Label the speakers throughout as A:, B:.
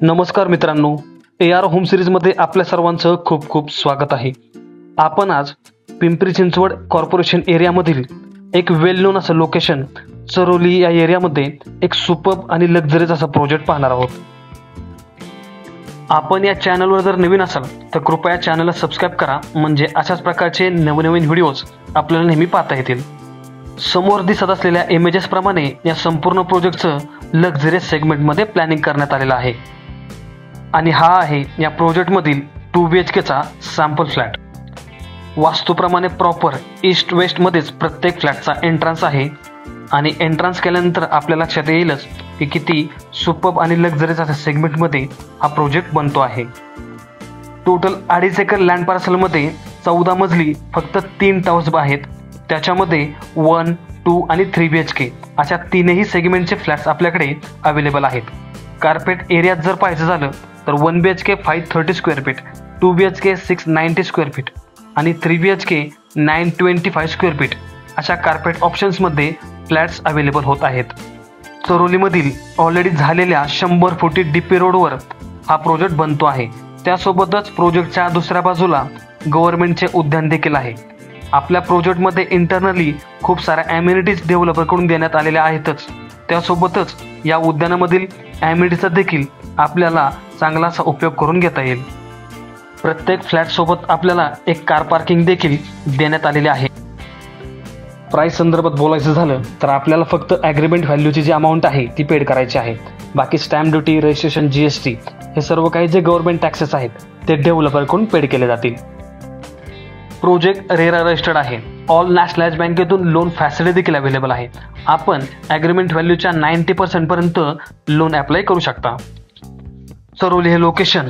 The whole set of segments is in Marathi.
A: नमस्कार मित्रांनो, AR होम सिरीजमध्ये आपल्या सर्वांचं खूप खूप स्वागत आहे. आपण आज पिंपरी चिंचवड कॉर्पोरेशन एरियामधील एक वेल नोन असं लोकेशन चरोली या एरियामध्ये एक सुपर्ब आणि लक्झरीज असा प्रोजेक्ट पाहणार आहोत. आपण या चॅनलवर जर नवीन असाल तर कृपया चॅनलला सबस्क्राईब करा, म्हणजे अशाच प्रकारचे नवनवीन व्हिडिओज आपल्याला नेहमी पाहता येतील. समोर दिसत असलेल्या इमेजेस प्रमाणे या संपूर्ण प्रोजेक्टचं लक्झरियस सेगमेंटमध्ये प्लॅनिंग करण्यात आलेलं आहे आणि हा आहे या प्रोजेक्टमधील 2 BHKचा सॅम्पल फ्लॅट. वास्तूप्रमाणे प्रॉपर ईस्ट वेस्टमध्येच प्रत्येक फ्लॅटचा एंट्रन्स आहे आणि एंट्रन्स केल्यानंतर आपल्या लक्षात येईलच की किती सुपर्ब आणि लक्झरियस अशा सेगमेंटमध्ये हा प्रोजेक्ट बनतो आहे. टोटल 2.5 एकर लँड पार्सलमध्ये 14 मजली फक्त 3 टावर्स आहेत. त्याच्यामध्ये 1, 2 आणि 3 BHK अशा तीनही सेगमेंटचे फ्लॅट्स आपल्याकडे अवेलेबल आहेत. कार्पेट एरियात जर पाहायचं झालं तर 1 BHK 530 square feet, 2 BHK 690 square feet आणि 3 BHK 925 स्क्वेअर फीट अशा कार्पेट ऑप्शन्समध्ये फ्लॅट्स अवेलेबल होत आहेत. चरोलीमधील ऑलरेडी झालेल्या 100 फुटी DP रोडवर हा प्रोजेक्ट बनतो आहे. त्यासोबतच प्रोजेक्टच्या दुसऱ्या बाजूला गव्हर्नमेंटचे उद्यान देखील आहे. आपल्या प्रोजेक्टमध्ये इंटरनली खूप साऱ्या ॲम्युनिटीज डेव्हलपरकडून देण्यात आलेल्या आहेतच. त्यासोबतच या उद्यानामधील ॲम्युनिटीजचा देखील आपल्याला चांगला असा उपयोग करून घेता येईल. प्रत्येक फ्लॅटसोबत आपल्याला एक कार पार्किंग देखील देण्यात आलेली आहे. प्राईस संदर्भात बोलायचं झालं तर आपल्याला फक्त ॲग्रीमेंट व्हॅल्यूची जी अमाऊंट आहे ती पेड करायची आहे. बाकी स्टॅम्प ड्युटी, रजिस्ट्रेशन, GST हे सर्व काही जे गव्हर्नमेंट टॅक्सेस आहेत ते डेव्हलपरकडून पेड केले जातील. प्रोजेक्ट रेरा रजिस्टर्ड आहे. ऑल नॅशनलाइज बँकेतून लोन फॅसिलिटी देखील अवेलेबल आहे. आपण ॲग्रीमेंट व्हॅल्यूच्या 90% पर्यंत लोन अप्लाय करू शकता. चरोली हे लोकेशन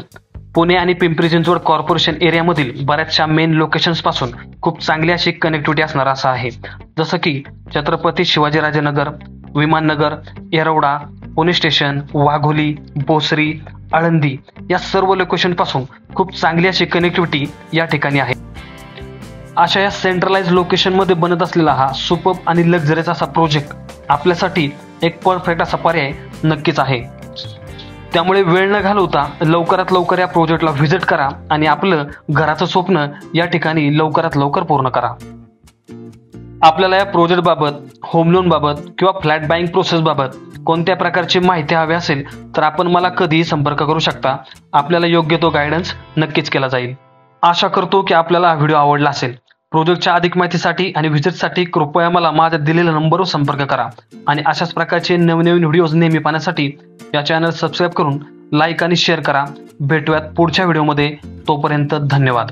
A: पुणे आणि पिंपरी चिंचवड कॉर्पोरेशन एरियामधील बऱ्याचशा मेन लोकेशन्सपासून खूप चांगली अशी कनेक्टिव्हिटी असणार असं आहे. जसं की छत्रपती शिवाजीराजेनगर, विमाननगर, येरवडा, पुणे स्टेशन, वाघोली, बोसरी, आळंदी या सर्व लोकेशनपासून खूप चांगली अशी कनेक्टिव्हिटी या ठिकाणी आहे. अशा या सेंट्रलाइज लोकेशनमध्ये बनत असलेला हा सुपर्ब आणि लक्झरियस असा प्रोजेक्ट आपल्यासाठी एक परफेक्ट असा पर्याय नक्कीच आहे. त्यामुळे वेळ न घालवता लवकरात लवकर या प्रोजेक्टला व्हिजिट करा आणि आपलं घराचं स्वप्न या ठिकाणी लवकरात लवकर पूर्ण करा. आपल्याला या प्रोजेक्टबाबत, होम लोनबाबत किंवा फ्लॅट बाईंग प्रोसेसबाबत कोणत्या प्रकारची माहिती हवी असेल तर आपण मला कधीही संपर्क करू शकता. आपल्याला योग्य तो गायडन्स नक्कीच केला जाईल. आशा करतो की आपल्याला हा व्हिडिओ आवडला असेल. प्रोजेक्टच्या अधिक माहितीसाठी आणि व्हिजिटसाठी कृपया मला माझ्या दिलेल्या नंबरवर संपर्क करा आणि अशाच प्रकारचे नवनवीन व्हिडिओज नेहमी पाहण्यासाठी या चॅनल सबस्क्राईब करून लाईक आणि शेअर करा. भेटूयात पुढच्या व्हिडिओमध्ये. तोपर्यंत धन्यवाद.